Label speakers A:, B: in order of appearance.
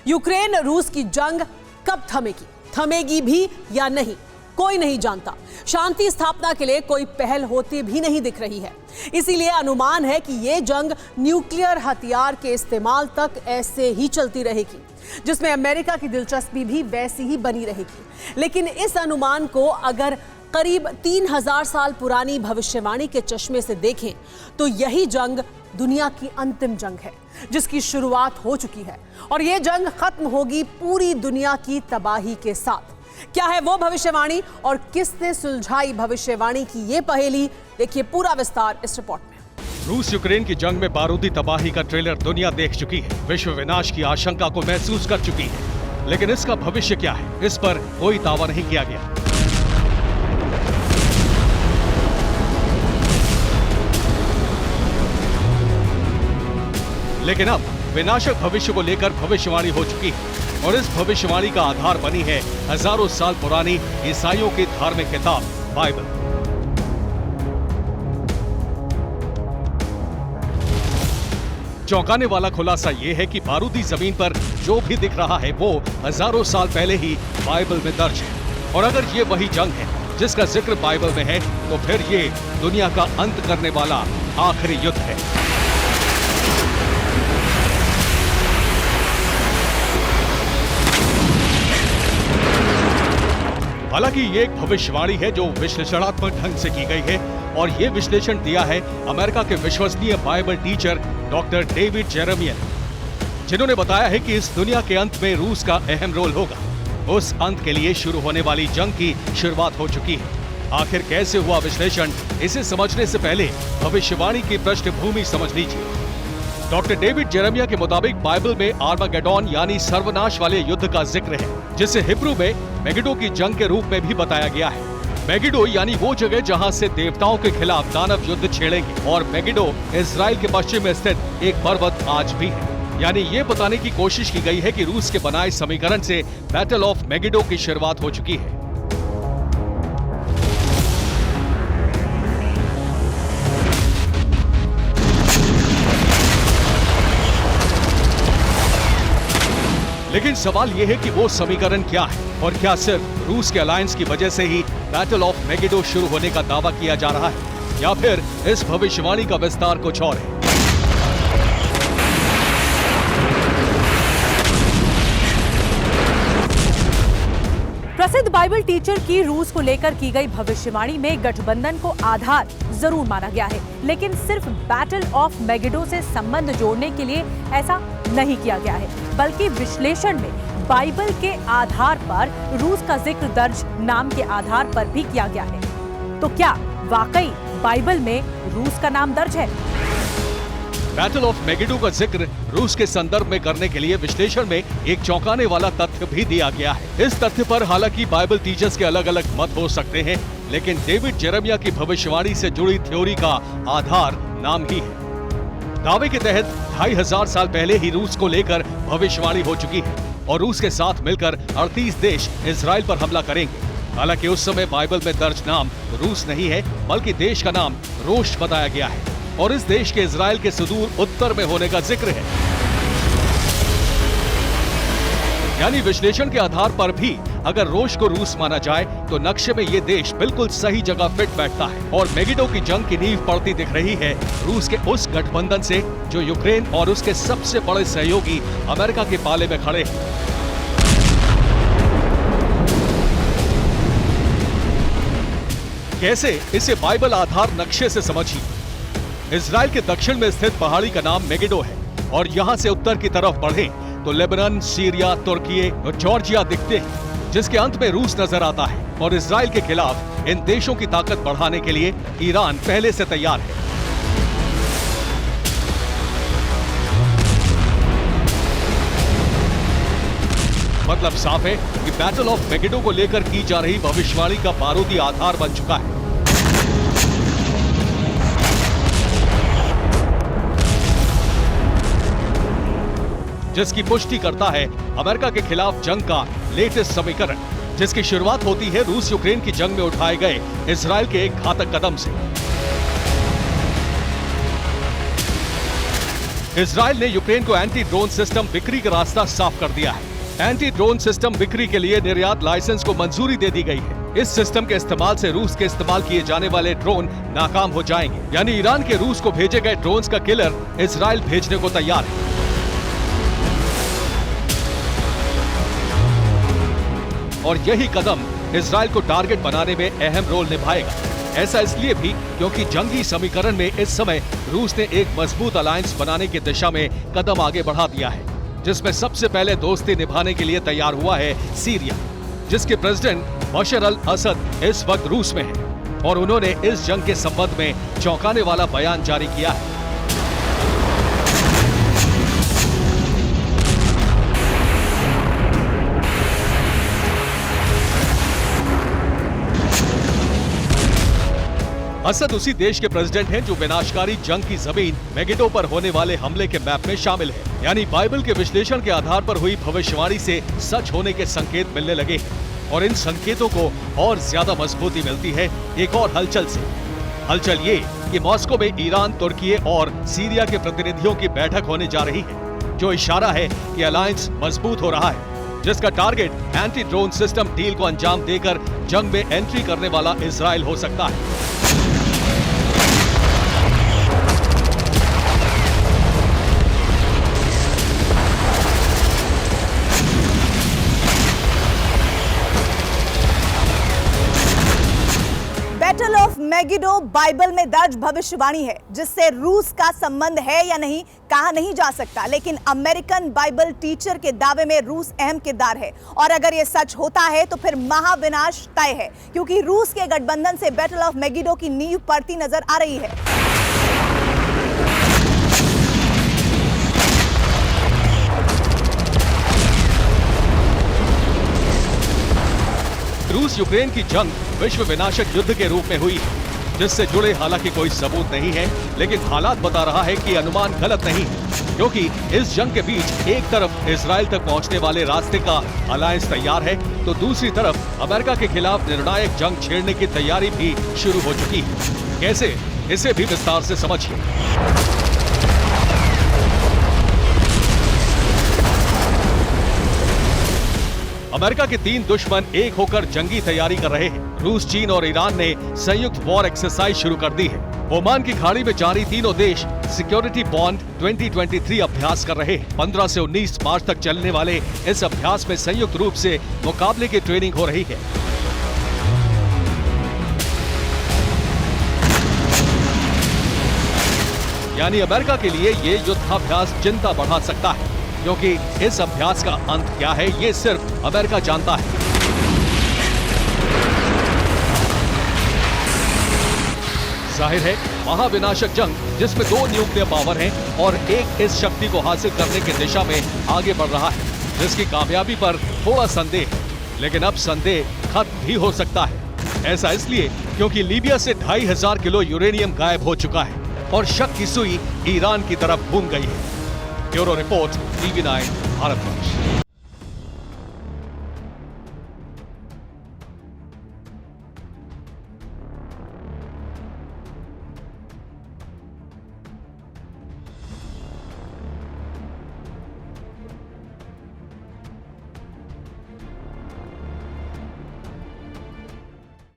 A: Ukraine रूस की जंग कब थमेगी, थमेगी भी या नहीं, कोई नहीं जानता। शांति स्थापना के लिए कोई पहल होती भी नहीं दिख रही है। इसीलिए अनुमान है कि यह जंग न्यूक्लियर हथियार के इस्तेमाल तक ऐसे ही चलती रहेगी, जिसमें अमेरिका की दिलचस्पी भी वैसी ही बनी रहेगी। लेकिन इस अनुमान को अगर करीब 3000 साल पुरानी भविष्यवाणी के चश्मे से देखें तो यही जंग दुनिया की अंतिम जंग है, जिसकी शुरुआत हो चुकी है और यह जंग खत्म होगी पूरी दुनिया की तबाही के साथ। क्या है वो भविष्यवाणी और किसने सुलझाई भविष्यवाणी की ये पहेली, देखिए पूरा विस्तार इस रिपोर्ट में।
B: रूस यूक्रेन की जंग में बारूदी तबाही का ट्रेलर दुनिया देख चुकी है, विश्व विनाश की आशंका को महसूस कर चुकी है, लेकिन इसका भविष्य क्या है, इस पर कोई दावा नहीं किया गया। लेकिन अब विनाशक भविष्य को लेकर भविष्यवाणी हो चुकी है और इस भविष्यवाणी का आधार बनी है हजारों साल पुरानी ईसाइयों की धार्मिक किताब बाइबल। चौंकाने वाला खुलासा यह है कि बारूदी जमीन पर जो भी दिख रहा है वो हजारों साल पहले ही बाइबल में दर्ज है। और अगर ये वही जंग है जिसका जिक्र बाइबल में है तो फिर ये दुनिया का अंत करने वाला आखिरी युद्ध है। हालांकि ये एक भविष्यवाणी है जो विश्लेषणात्मक ढंग से की गई है और ये विश्लेषण दिया है अमेरिका के विश्वसनीय Bible teacher doctor David Jeremiah, जिन्होंने बताया है कि इस दुनिया के अंत में रूस का अहम रोल होगा। उस अंत के लिए शुरू होने वाली जंग की शुरुआत हो चुकी है। आखिर कैसे हुआ विश्लेषण, इसे समझने से पहले भविष्यवाणी की पृष्ठभूमि समझ लीजिए। डॉक्टर डेविड जेरेमिया के मुताबिक बाइबल में आर्मागेडोन यानी सर्वनाश वाले युद्ध का जिक्र है, जिसे हिब्रू में मेगिडो की जंग के रूप में भी बताया गया है। मेगिडो यानी वो जगह जहां से देवताओं के खिलाफ दानव युद्ध छेड़ेंगे और मेगिडो इजराइल के पश्चिम में स्थित एक पर्वत आज भी है। यानी ये बताने की कोशिश की गई है कि रूस के बनाए समीकरण से बैटल ऑफ मेगिडो की शुरुआत हो चुकी है। लेकिन सवाल यह है कि वो समीकरण क्या है और क्या सिर्फ रूस के अलायंस की वजह से ही बैटल ऑफ मेगिडो शुरू होने का दावा किया जा रहा है या फिर इस भविष्यवाणी का विस्तार कुछ और है।
C: प्रसिद्ध बाइबल टीचर की रूस को लेकर की गई भविष्यवाणी में गठबंधन को आधार जरूर माना गया है, लेकिन सिर्फ बैटल ऑफ मेगिडो से संबंध जोड़ने के लिए ऐसा नहीं किया गया है, बल्कि विश्लेषण में बाइबल के आधार पर रूस का जिक्र दर्ज नाम के आधार पर भी किया गया है। तो क्या वाकई बाइबल में रूस का नाम दर्ज है?
B: बैटल ऑफ मेगिडो का जिक्र रूस के संदर्भ में करने के लिए विश्लेषण में एक चौंकाने वाला तथ्य भी दिया गया है। इस तथ्य पर हालांकि बाइबल टीचर्स के अलग अलग मत हो सकते हैं, लेकिन डेविड जेरेमिया की भविष्यवाणी से जुड़ी थ्योरी का आधार नाम ही है। दावे के तहत 2500 साल पहले ही रूस को लेकर भविष्यवाणी हो चुकी है और रूस के साथ मिलकर 38 देश इजराइल पर हमला करेंगे। हालांकि उस समय बाइबल में दर्ज नाम रूस नहीं है, बल्कि देश का नाम रोश बताया गया है और इस देश के इजराइल के सुदूर उत्तर में होने का जिक्र है। यानी विश्लेषण के आधार पर भी अगर रोश को रूस माना जाए तो नक्शे में ये देश बिल्कुल सही जगह फिट बैठता है और मेगिडो की जंग की नींव पड़ती दिख रही है रूस के उस गठबंधन से जो यूक्रेन और उसके सबसे बड़े सहयोगी अमेरिका के पाले में खड़े हैं। कैसे, इसे बाइबल आधार नक्शे से समझिए। इजराइल के दक्षिण में स्थित पहाड़ी का नाम मेगिडो है और यहाँ से उत्तर की तरफ बढ़े तो लेबनान, सीरिया, तुर्की और जॉर्जिया दिखते हैं, जिसके अंत में रूस नजर आता है और इजराइल के खिलाफ इन देशों की ताकत बढ़ाने के लिए ईरान पहले से तैयार है। मतलब साफ है कि बैटल ऑफ मेगिडो को लेकर की जा रही भविष्यवाणी का बारूदी आधार बन चुका है। जिसकी पुष्टि करता है अमेरिका के खिलाफ जंग का लेटेस्ट समीकरण, जिसकी शुरुआत होती है रूस यूक्रेन की जंग में उठाए गए इजराइल के एक घातक कदम से। इजराइल ने यूक्रेन को एंटी ड्रोन सिस्टम बिक्री का रास्ता साफ कर दिया है। एंटी ड्रोन सिस्टम बिक्री के लिए निर्यात लाइसेंस को मंजूरी दे दी गई है। इस सिस्टम के इस्तेमाल से रूस के इस्तेमाल किए जाने वाले ड्रोन नाकाम हो जाएंगे। यानी ईरान के रूस को भेजे गए ड्रोन्स का किलर इजराइल भेजने को तैयार है। और यही कदम इजराइल को टारगेट बनाने में अहम रोल निभाएगा। ऐसा इसलिए भी क्योंकि जंगी समीकरण में इस समय रूस ने एक मजबूत अलायंस बनाने की दिशा में कदम आगे बढ़ा दिया है, जिसमें सबसे पहले दोस्ती निभाने के लिए तैयार हुआ है सीरिया, जिसके प्रेसिडेंट बशर अल असद इस वक्त रूस में है और उन्होंने इस जंग के संबंध में चौंकाने वाला बयान जारी किया है। असद उसी देश के प्रेसिडेंट हैं जो विनाशकारी जंग की जमीन मेगिडो पर होने वाले हमले के मैप में शामिल है। यानी बाइबल के विश्लेषण के आधार पर हुई भविष्यवाणी से सच होने के संकेत मिलने लगे हैं और इन संकेतों को और ज्यादा मजबूती मिलती है एक और हलचल से। हलचल ये कि मॉस्को में ईरान, तुर्की और सीरिया के प्रतिनिधियों की बैठक होने जा रही है, जो इशारा है कि अलायंस मजबूत हो रहा है, जिसका target anti drone system deal को अंजाम देकर जंग में एंट्री करने वाला इजराइल हो सकता है।
D: बैटल ऑफ मेगिडो बाइबल में दर्ज भविष्यवाणी है, जिससे रूस का संबंध है या नहीं कहा नहीं जा सकता, लेकिन अमेरिकन बाइबल टीचर के दावे में रूस अहम किरदार है। और अगर यह सच होता है तो फिर महाविनाश तय है, क्योंकि रूस के गठबंधन से बैटल ऑफ मेगिडो की नींव पड़ती नजर आ रही है।
B: रूस यूक्रेन की जंग विश्व विनाशक युद्ध के रूप में हुई है, जिससे जुड़े हालांकि कोई सबूत नहीं है, लेकिन हालात बता रहा है कि अनुमान गलत नहीं है, क्योंकि इस जंग के बीच एक तरफ इजराइल तक पहुंचने वाले रास्ते का अलायंस तैयार है, तो दूसरी तरफ अमेरिका के खिलाफ निर्णायक जंग छेड़ने की तैयारी भी शुरू हो चुकी है। कैसे, इसे भी विस्तार से समझिए। अमेरिका के तीन दुश्मन एक होकर जंगी तैयारी कर रहे हैं। रूस, चीन और ईरान ने संयुक्त वॉर एक्सरसाइज शुरू कर दी है। ओमान की खाड़ी में जारी तीनों देश सिक्योरिटी बॉन्ड 2023 अभ्यास कर रहे हैं। 15 से 19 मार्च तक चलने वाले इस अभ्यास में संयुक्त रूप से मुकाबले की ट्रेनिंग हो रही है। यानी अमेरिका के लिए ये युद्धाभ्यास चिंता बढ़ा सकता है, क्योंकि इस अभ्यास का अंत क्या है ये सिर्फ अमेरिका जानता है। जाहिर है महाविनाशक जंग, जिसमें 2 न्यूक्लियर पावर हैं और एक इस शक्ति को हासिल करने की दिशा में आगे बढ़ रहा है, जिसकी कामयाबी पर थोड़ा संदेह है, लेकिन अब संदेह खत्म भी हो सकता है। ऐसा इसलिए क्योंकि लीबिया से 2500 किलो यूरेनियम गायब हो चुका है और शक की सुई ईरान की तरफ घूम गई है। Bureau report, TV9 Bharatvarsh.